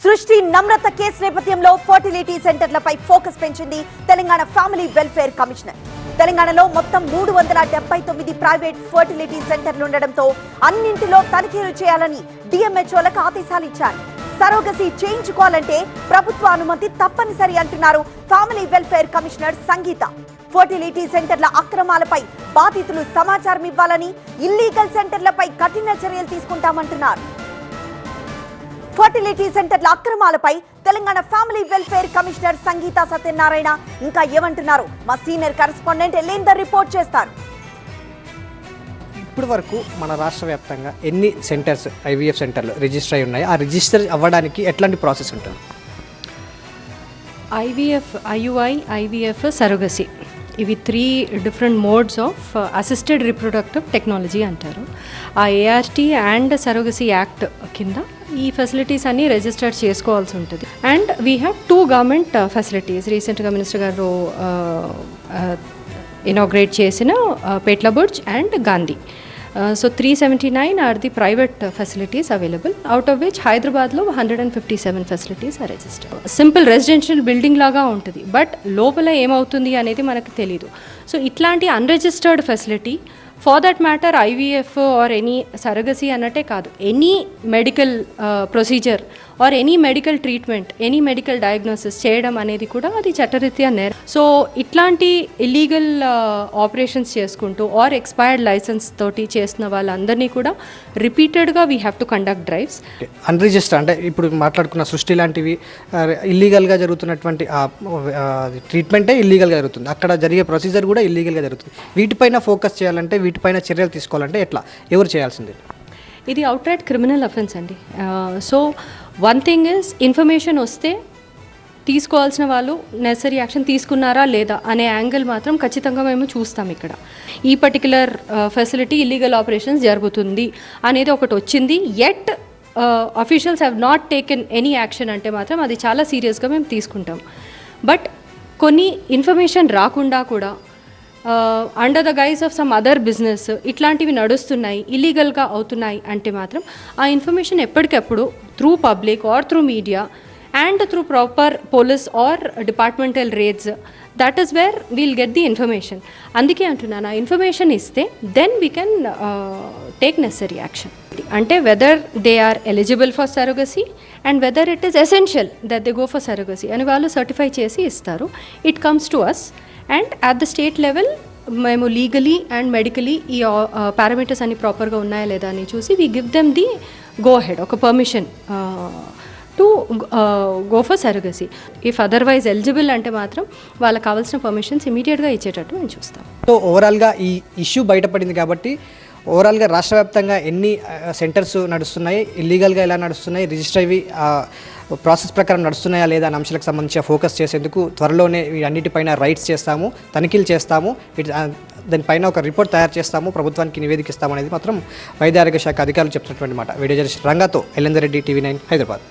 సృష్టి నమ్రత కేసు నేపథ్యంలో fertility సెంటర్లపై focus పెంచింది తెలంగాణ ఫ్యామిలీ వెల్ఫేర్ కమిషనర్. తెలంగాణలో మొత్తం 379 ప్రైవేట్ ఫర్టిలిటీ సెంటర్లు ఉండడంతో అన్నింటిలో తనిఖీలు చేయాలని డిఎంహెచ్ఓలకు ఆదేశాలు ఇచ్చారు. సరోగసీ చేయించుకోవాలంటే ప్రభుత్వ అనుమతి తప్పనిసరి అంటున్నారు ఫ్యామిలీ వెల్ఫేర్ కమిషనర్ సంగీత. ఫర్టిలిటీ సెంటర్ల అక్రమాలపై బాధితులు సమాచారం ఇవ్వాలని, ఇల్లీగల్ సెంటర్లపై కఠిన చర్యలు తీసుకుంటామంటున్నారు. ఫర్టిలిటీ సెంటర్ల అక్రమాలపై తెలంగాణ ఫ్యామిలీ వెల్ఫేర్ కమిషనర్ సంగీత సత్యనారాయణ ఇంకా ఏమంటున్నారు మా సీనియర్ కరెస్పాండెంట్ ఎలేందర్ రిపోర్ట్ చేస్తారు. ఇప్పటి వరకు మన రాష్ట్ర వ్యాప్తంగా ఎన్ని సెంటర్స్ ఐవీఎఫ్ సెంటర్లు రిజిస్టర్ అయి ఉన్నాయి? ఆ రిజిస్టర్ అవ్వడానికి ఎట్లాంటి ప్రాసెస్ ఉంటుంది? ఐవీఎఫ్, ఐయుఐ, ఐవీఎఫ్, సరోగసీ, ఇవి 3 different modes of assisted reproductive technology అంటారు. ఆ ఏఆర్టీ అండ్ సరోగసీ యాక్ట్ కింద ఈ ఫెసిలిటీస్ అన్నీ రిజిస్టర్ చేసుకోవాల్సి ఉంటుంది. And we have 2 government facilities. రీసెంట్గా మినిస్టర్ గారు ఇనాగ్రేట్ చేసిన Petla Burj and Gandhi. So 379 are the private facilities available, out of which Hyderabadlo 157 facilities are registered. Simple residential building laga untadi, but lopala em avutundi anedi manaku teliyadu. So ఇట్లాంటి unregistered facility, for that matter IVF or any surrogacy anate kaadu, any medical procedure or any medical treatment, any medical diagnosis చేయడం అనేది కూడా అది చట్టరీత్యా నేరం. So ఇట్లాంటి illegal operations చేసుకుంటూ are expired licence తోటి చేస్తున్న వాళ్ళందరినీ కూడా రిపీటెడ్గా we have to conduct drives. Unregister అంటే ఇప్పుడు మాట్లాడుకున్న సృష్టి లాంటివి ఇల్లీగల్గా జరుగుతున్నటువంటి ట్రీట్మెంటే ఇల్లీగల్గా జరుగుతుంది, అక్కడ జరిగే ప్రొసీజర్ కూడా ఇల్లీగల్గా జరుగుతుంది. వీటిపైన ఫోకస్ చేయాలంటే, వీటిపైన చర్యలు తీసుకోవాలంటే ఎట్లా, ఎవరు చేయాల్సింది? ఇది అవుట్ రైట్ క్రిమినల్ అఫెన్స్ అండి. So one thing is, information వస్తే తీసుకోవాల్సిన వాళ్ళు నెసరీ యాక్షన్ తీసుకున్నారా లేదా అనే యాంగిల్ మాత్రం ఖచ్చితంగా మేము చూస్తాం. ఇక్కడ ఈ పర్టికులర్ ఫెసిలిటీ ఇల్లీగల్ ఆపరేషన్స్ జరుగుతుంది అనేది ఒకటి వచ్చింది, at officials have not taken any action అంటే మాత్రం అది చాలా సీరియస్గా మేము తీసుకుంటాం. బట్ కొన్ని ఇన్ఫర్మేషన్ రాకుండా కూడా under the guise of some other business ఇట్లాంటివి నడుస్తున్నాయి, ఇల్లీగల్గా అవుతున్నాయి అంటే మాత్రం ఆ ఇన్ఫర్మేషన్ ఎప్పటికెప్పుడు through public or through media and through proper police or departmental raids, that is where we'll get the information. అందుకే అంటున్నాను, ఆ ఇన్ఫర్మేషన్ ఇస్తే then we can take necessary action. అంటే whether they are eligible for surrogacy and whether it is essential that they go for surrogacy అని వాళ్ళు certify చేసి ఇస్తారు. It comes to us and at the state level మేము legally and medically ఈ parameters అన్ని ప్రాపర్గా ఉన్నాయా లేదా అని చూసి we give them the go ahead, ఒక permission to go for surrogacy. If otherwise eligible అంటే మాత్రం వాళ్ళకి కావాల్సిన పర్మిషన్స్ ఇమీడియట్గా ఇచ్చేటట్టు మేము చూస్తాం. సో ఓవరాల్గా ఈ ఇష్యూ బయటపడింది కాబట్టి ఓవరాల్గా రాష్ట్ర వ్యాప్తంగా ఎన్ని సెంటర్స్ నడుస్తున్నాయి, ఇల్లీగల్గా ఎలా నడుస్తున్నాయి, రిజిస్టర్ అయ్యి ప్రాసెస్ ప్రకారం నడుస్తున్నాయా లేదా అనే అంశాలకు సంబంధించి ఫోకస్ చేసేందుకు త్వరలోనే వీటన్నిటిపైన రైట్స్ చేస్తాము, తనిఖీలు చేస్తాము, దానిపైన ఒక రిపోర్ట్ తయారు చేస్తాము, ప్రభుత్వానికి నివేదికిస్తాము అనేది మాత్రం వైద్య ఆరోగ్య శాఖ అధికారులు చెప్తున్నటువంటి మాట. వీడియో జర్నలిస్ట్ రంగాతో ఎలేందర్ రెడ్డి, TV9 హైదరాబాద్.